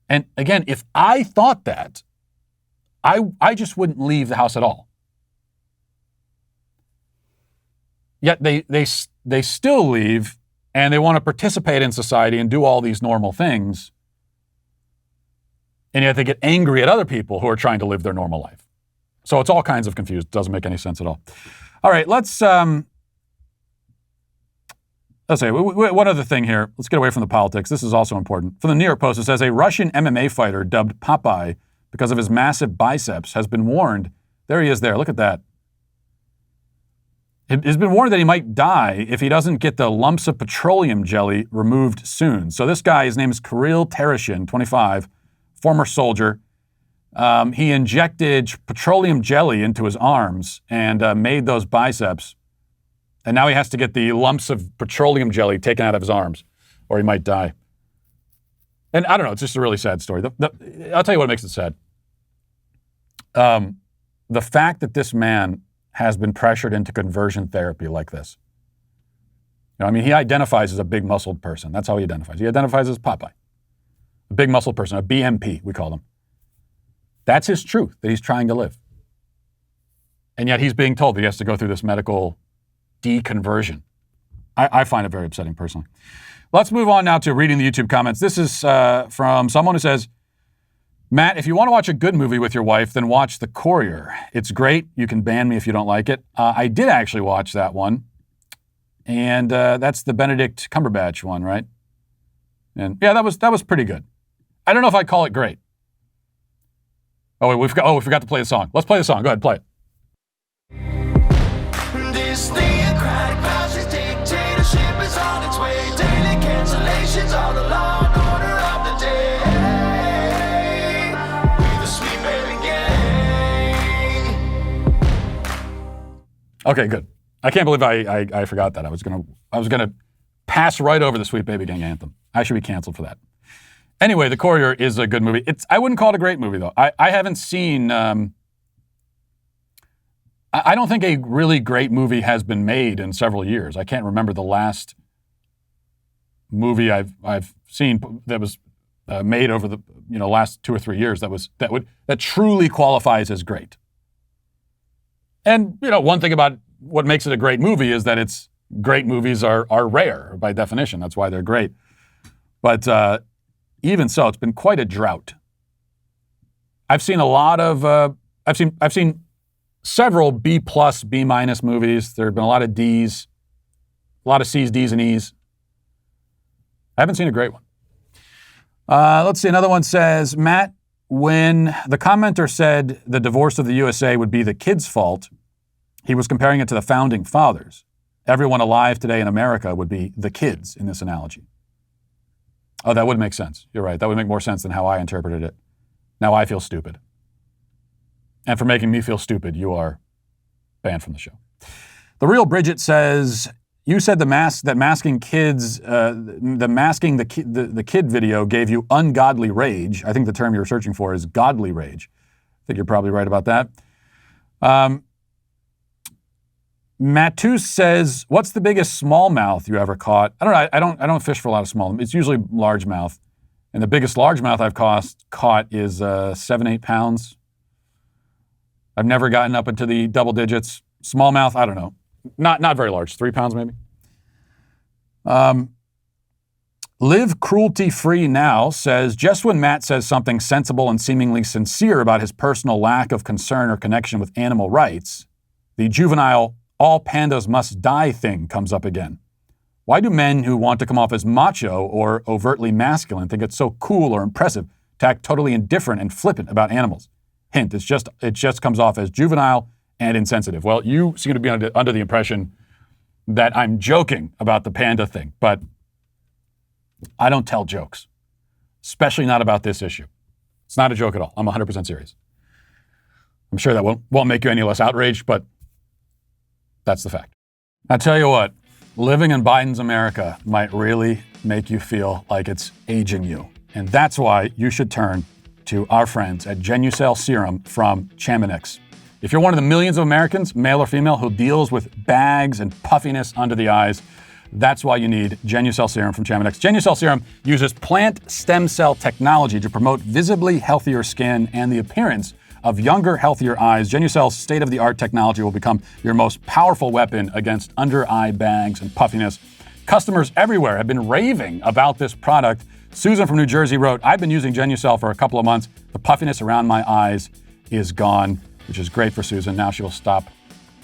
And again, if I thought that, I just wouldn't leave the house at all. Yet they still leave, and they want to participate in society and do all these normal things. And yet they get angry at other people who are trying to live their normal life. So it's all kinds of confused. It doesn't make any sense at all. All right, let's say one other thing here. Let's get away from the politics. This is also important. From the New York Post, it says a Russian MMA fighter dubbed Popeye because of his massive biceps has been warned. There he is there. Look at that. He's been warned that he might die if he doesn't get the lumps of petroleum jelly removed soon. So this guy, his name is Kirill Tereshin, 25, former soldier. He injected petroleum jelly into his arms and made those biceps. And now he has to get the lumps of petroleum jelly taken out of his arms, or he might die. And I don't know, it's just a really sad story. I'll tell you what makes it sad. The fact that this man has been pressured into conversion therapy like this. You know, I mean, he identifies as a big muscled person. That's how he identifies. He identifies as Popeye. A big muscled person, a BMP, we call them. That's his truth, that he's trying to live. And yet he's being told that he has to go through this medical deconversion. I find it very upsetting personally. Let's move on now to reading the YouTube comments. This is from someone who says, Matt, if you want to watch a good movie with your wife, then watch The Courier. It's great. You can ban me if you don't like it. I did actually watch that one. And that's the Benedict Cumberbatch one, right? And yeah, that was pretty good. I don't know if I'd call it great. Oh, wait, we forgot to play the song. Let's play the song. Go ahead, play it. This theocratic fascist dictatorship is on its way. Daily cancellations are the law and order of the day. We the sweet baby gang. Okay, good. I can't believe I forgot that. I was gonna pass right over the Sweet Baby Gang anthem. I should be canceled for that. Anyway, The Courier is a good movie. I wouldn't call it a great movie though. I haven't seen. I don't think a really great movie has been made in several years. I can't remember the last movie I've seen that was made over the last 2 or 3 years that truly qualifies as great. And one thing about what makes it a great movie is that great movies are rare by definition. That's why they're great. But even so, it's been quite a drought. I've seen a lot of, I've seen several B+, B- movies. There have been a lot of Ds, a lot of C's, D's, and E's. I haven't seen a great one. Let's see. Another one says, Matt, when the commenter said the divorce of the USA would be the kids' fault, he was comparing it to the founding fathers. Everyone alive today in America would be the kids in this analogy. Oh, that would make sense. You're right. That would make more sense than how I interpreted it. Now I feel stupid. And for making me feel stupid, you are banned from the show. The Real Bridget says, you said that masking kids, the kid video gave you ungodly rage. I think the term you're searching for is godly rage. I think you're probably right about that. Matus says, what's the biggest smallmouth you ever caught? I don't know. I don't fish for a lot of smallmouth. It's usually largemouth. And the biggest largemouth I've caught is 7-8 pounds. I've never gotten up into the double digits. Smallmouth, I don't know. Not very large, 3 pounds maybe. Live Cruelty Free Now says, just when Matt says something sensible and seemingly sincere about his personal lack of concern or connection with animal rights, the juvenile all pandas must die thing comes up again. Why do men who want to come off as macho or overtly masculine think it's so cool or impressive to act totally indifferent and flippant about animals? Hint, it just comes off as juvenile and insensitive. Well, you seem to be under the impression that I'm joking about the panda thing, but I don't tell jokes, especially not about this issue. It's not a joke at all. I'm 100% serious. I'm sure that won't make you any less outraged, but that's the fact. I tell you what, living in Biden's America might really make you feel like it's aging you. And that's why you should turn to our friends at Genucel Serum from Chamonix. If you're one of the millions of Americans, male or female, who deals with bags and puffiness under the eyes, that's why you need Genucel Serum from Chamonix. Genucel Serum uses plant stem cell technology to promote visibly healthier skin and the appearance of younger, healthier eyes. Genucel's state-of-the-art technology will become your most powerful weapon against under-eye bags and puffiness. Customers everywhere have been raving about this product. Susan from New Jersey wrote, I've been using Genucel for a couple of months. The puffiness around my eyes is gone, which is great for Susan. Now she will stop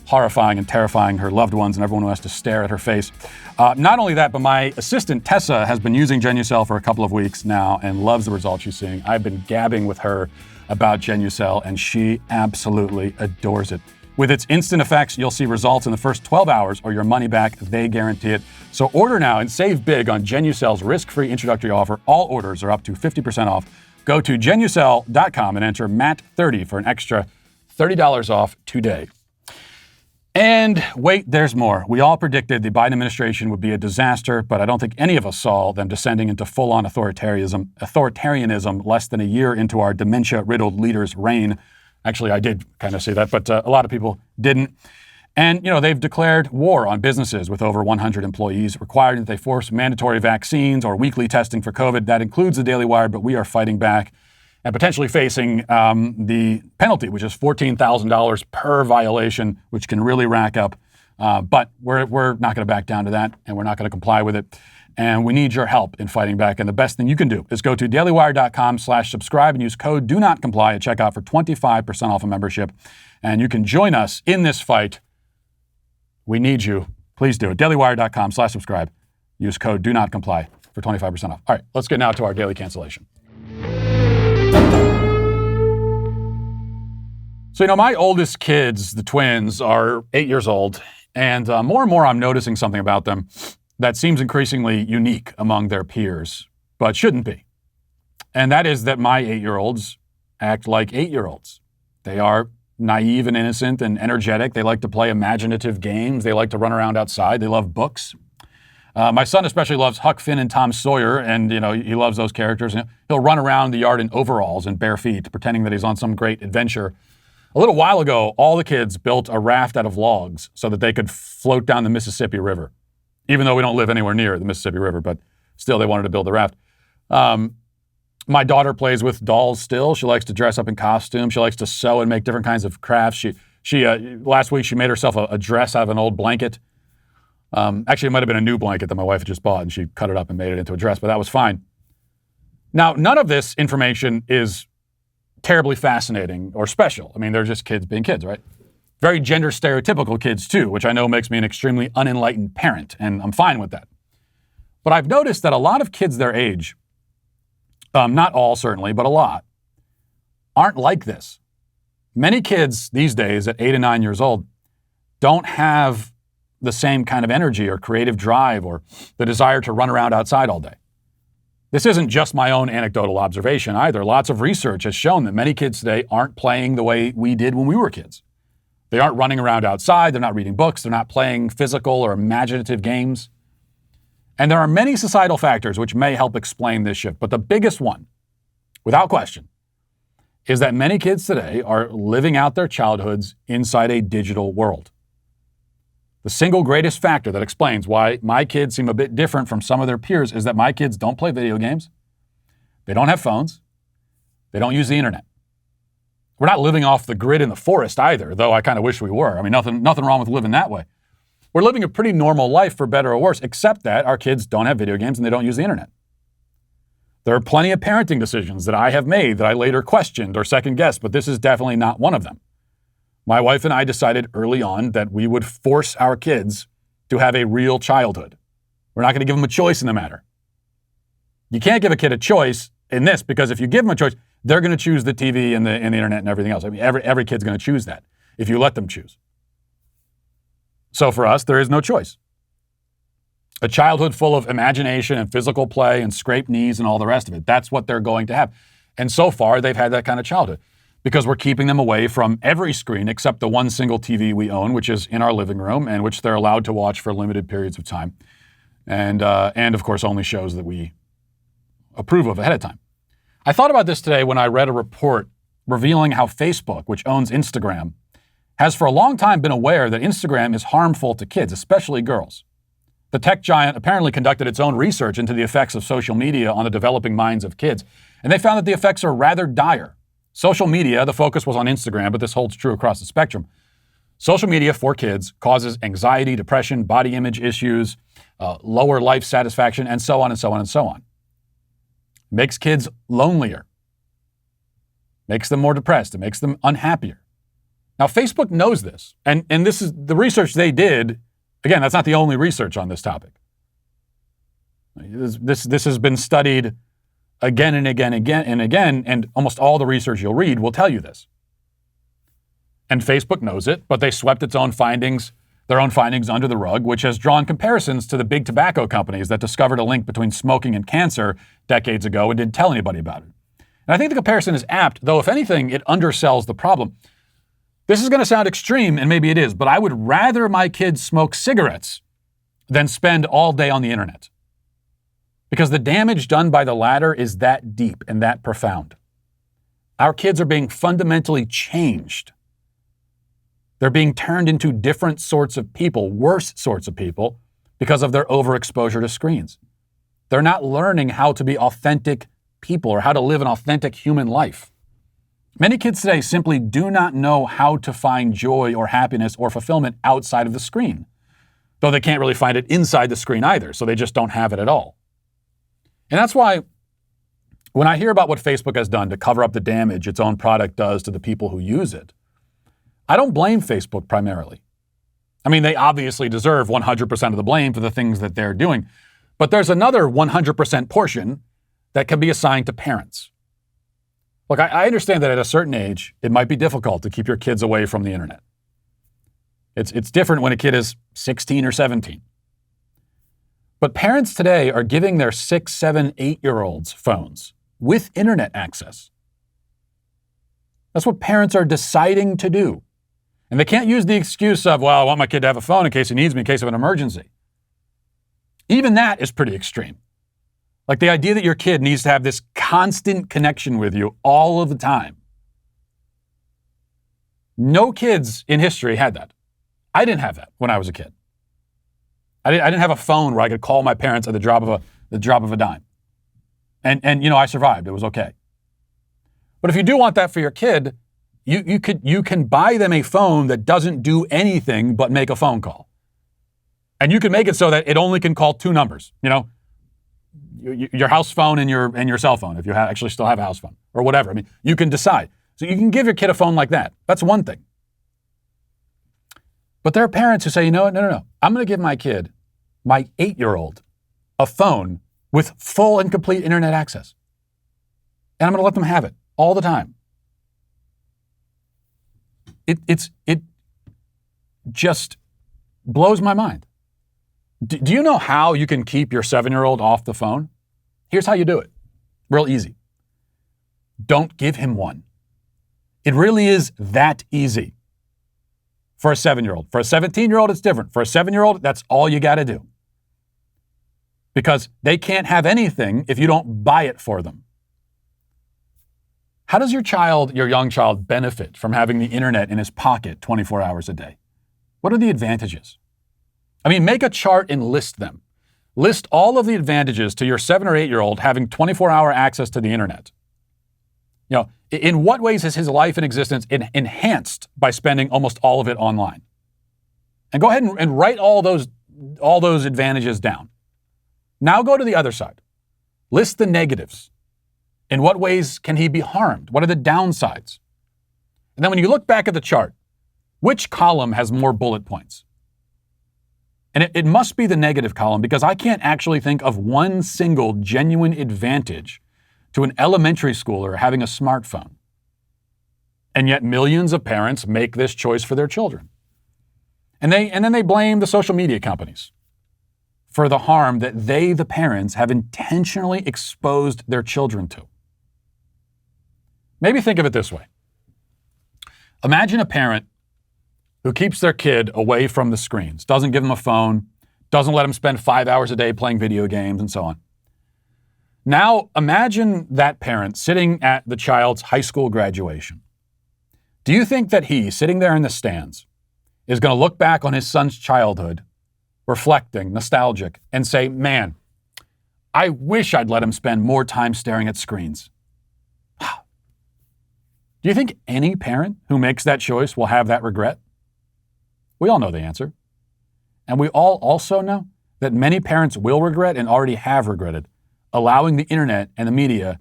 horrifying and terrifying her loved ones and everyone who has to stare at her face. Not only that, but my assistant Tessa has been using Genucel for a couple of weeks now and loves the results she's seeing. I've been gabbing with her about Genucel, and she absolutely adores it. With its instant effects, you'll see results in the first 12 hours or your money back. They guarantee it. So order now and save big on Genucel's risk-free introductory offer. All orders are up to 50% off. Go to Genucel.com and enter MATT30 for an extra $30 off today. And wait, there's more. We all predicted the Biden administration would be a disaster, but I don't think any of us saw them descending into full-on authoritarianism less than a year into our dementia-riddled leader's reign. Actually, I did kind of see that, but a lot of people didn't. And, they've declared war on businesses with over 100 employees, requiring that they force mandatory vaccines or weekly testing for COVID. That includes the Daily Wire, but we are fighting back and potentially facing the penalty, which is $14,000 per violation, which can really rack up. But we're not going to back down to that, and we're not going to comply with it. And we need your help in fighting back. And the best thing you can do is go to dailywire.com/subscribe and use code do not comply at checkout for 25% off a membership. And you can join us in this fight. We need you. Please do it. dailywire.com/subscribe. Use code do not comply for 25% off. All right, let's get now to our daily cancellation. So, my oldest kids, the twins, are 8 years old. And more and more I'm noticing something about them that seems increasingly unique among their peers, but shouldn't be. And that is that my 8-year-olds act like 8-year-olds. They are naive and innocent and energetic. They like to play imaginative games. They like to run around outside. They love books. My son especially loves Huck Finn and Tom Sawyer, and he loves those characters. He'll run around the yard in overalls and bare feet, pretending that he's on some great adventure. A little while ago, all the kids built a raft out of logs so that they could float down the Mississippi River, even though we don't live anywhere near the Mississippi River, but still they wanted to build the raft. My daughter plays with dolls still. She likes to dress up in costume. She likes to sew and make different kinds of crafts. She last week, she made herself a dress out of an old blanket. Actually, it might have been a new blanket that my wife had just bought, and she cut it up and made it into a dress, but that was fine. Now, none of this information is terribly fascinating or special. I mean, they're just kids being kids, right? Very gender stereotypical kids too, which I know makes me an extremely unenlightened parent, and I'm fine with that. But I've noticed that a lot of kids their age, not all certainly, but a lot, aren't like this. Many kids these days at 8 and 9 years old don't have the same kind of energy or creative drive or the desire to run around outside all day. This isn't just my own anecdotal observation either. Lots of research has shown that many kids today aren't playing the way we did when we were kids. They aren't running around outside. They're not reading books. They're not playing physical or imaginative games. And there are many societal factors which may help explain this shift. But the biggest one, without question, is that many kids today are living out their childhoods inside a digital world. The single greatest factor that explains why my kids seem a bit different from some of their peers is that my kids don't play video games. They don't have phones. They don't use the internet. We're not living off the grid in the forest either, though I kind of wish we were. I mean, nothing wrong with living that way. We're living a pretty normal life for better or worse, except that our kids don't have video games and they don't use the internet. There are plenty of parenting decisions that I have made that I later questioned or second-guessed, but this is definitely not one of them. My wife and I decided early on that we would force our kids to have a real childhood. We're not going to give them a choice in the matter. You can't give a kid a choice in this, because if you give them a choice, they're going to choose the TV and the internet and everything else. I mean, every kid's going to choose that if you let them choose. So for us, there is no choice. A childhood full of imagination and physical play and scraped knees and all the rest of it. That's what they're going to have. And so far, they've had that kind of childhood because we're keeping them away from every screen except the one single TV we own, which is in our living room and which they're allowed to watch for limited periods of time. And of course, only shows that we approve of ahead of time. I thought about this today when I read a report revealing how Facebook, which owns Instagram, has for a long time been aware that Instagram is harmful to kids, especially girls. The tech giant apparently conducted its own research into the effects of social media on the developing minds of kids, and they found that the effects are rather dire. Social media, the focus was on Instagram, but this holds true across the spectrum. Social media for kids causes anxiety, depression, body image issues, lower life satisfaction, and so on and so on and so on. Makes kids lonelier, makes them more depressed, it makes them unhappier. Now, Facebook knows this, and this is the research they did. Again, that's not the only research on this topic. This has been studied again and again and again, and almost all the research you'll read will tell you this. And Facebook knows it, but they swept their own findings under the rug, which has drawn comparisons to the big tobacco companies that discovered a link between smoking and cancer decades ago and didn't tell anybody about it. And I think the comparison is apt, though if anything, it undersells the problem. This is going to sound extreme, and maybe it is, but I would rather my kids smoke cigarettes than spend all day on the internet. Because the damage done by the latter is that deep and that profound. Our kids are being fundamentally changed. They're being turned into different sorts of people, worse sorts of people, because of their overexposure to screens. They're not learning how to be authentic people or how to live an authentic human life. Many kids today simply do not know how to find joy or happiness or fulfillment outside of the screen, though they can't really find it inside the screen either, so they just don't have it at all. And that's why when I hear about what Facebook has done to cover up the damage its own product does to the people who use it, I don't blame Facebook primarily. I mean, they obviously deserve 100% of the blame for the things that they're doing, but there's another 100% portion that can be assigned to parents. Look, I understand that at a certain age, it might be difficult to keep your kids away from the internet. It's different when a kid is 16 or 17. But parents today are giving their 6, 7, 8-year-olds phones with internet access. That's what parents are deciding to do. And they can't use the excuse of, well, I want my kid to have a phone in case he needs me, in case of an emergency. Even that is pretty extreme. Like the idea that your kid needs to have this constant connection with you all of the time. No kids in history had that. I didn't have that when I was a kid. I didn't have a phone where I could call my parents at the drop of a dime. And you know, I survived. It was okay. But if you do want that for your kid, you can buy them a phone that doesn't do anything but make a phone call. And you can make it so that it only can call 2 numbers, you know, your house phone and your cell phone, if you actually still have a house phone or whatever. I mean, you can decide. So you can give your kid a phone like that. That's one thing. But there are parents who say, you know what? No. I'm going to give my kid, my 8-year-old, a phone with full and complete internet access. And I'm going to let them have it all the time. It just blows my mind. Do you know how you can keep your 7-year-old off the phone? Here's how you do it. Real easy. Don't give him one. It really is that easy. For a 7-year-old. For a 17-year-old, it's different. For a 7-year-old, that's all you got to do. Because they can't have anything if you don't buy it for them. How does your young child, benefit from having the internet in his pocket 24 hours a day? What are the advantages? I mean, make a chart and list them. List all of the advantages to your 7 or 8-year-old having 24-hour access to the internet. You know, in what ways is his life and existence enhanced by spending almost all of it online? And go ahead and write all those advantages down. Now go to the other side. List the negatives. In what ways can he be harmed? What are the downsides? And then when you look back at the chart, which column has more bullet points? And it must be the negative column, because I can't actually think of one single genuine advantage to an elementary schooler having a smartphone. And yet millions of parents make this choice for their children. And then they blame the social media companies for the harm that they, the parents, have intentionally exposed their children to. Maybe think of it this way. Imagine a parent who keeps their kid away from the screens, doesn't give them a phone, doesn't let them spend 5 hours a day playing video games and so on. Now, imagine that parent sitting at the child's high school graduation. Do you think that he, sitting there in the stands, is going to look back on his son's childhood, reflecting, nostalgic, and say, man, I wish I'd let him spend more time staring at screens? Do you think any parent who makes that choice will have that regret? We all know the answer. And we all also know that many parents will regret and already have regretted allowing the internet and the media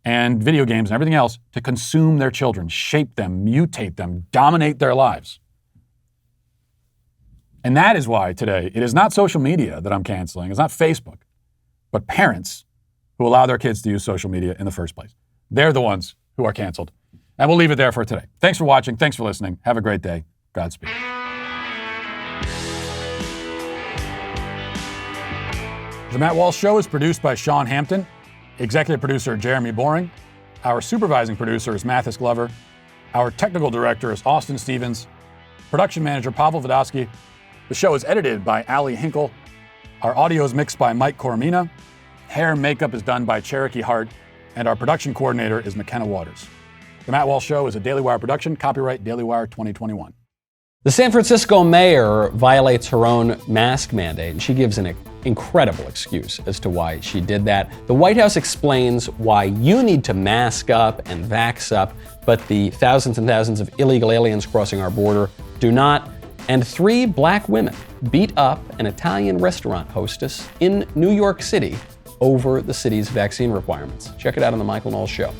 and video games and everything else to consume their children, shape them, mutate them, dominate their lives. And that is why today it is not social media that I'm canceling. It's not Facebook, but parents who allow their kids to use social media in the first place. They're the ones who are canceled. And we'll leave it there for today. Thanks for watching. Thanks for listening. Have a great day. Godspeed. The Matt Walsh Show is produced by Sean Hampton, executive producer Jeremy Boring. Our supervising producer is Mathis Glover. Our technical director is Austin Stevens. Production manager Pavel Vodosky. The show is edited by Ali Hinkle. Our audio is mixed by Mike Coromina. Hair and makeup is done by Cherokee Hart. And our production coordinator is McKenna Waters. The Matt Walsh Show is a Daily Wire production. Copyright Daily Wire 2021. The San Francisco mayor violates her own mask mandate, and she gives an incredible excuse as to why she did that. The White House explains why you need to mask up and vax up, but the thousands and thousands of illegal aliens crossing our border do not. And 3 black women beat up an Italian restaurant hostess in New York City over the city's vaccine requirements. Check it out on The Michael Knowles Show.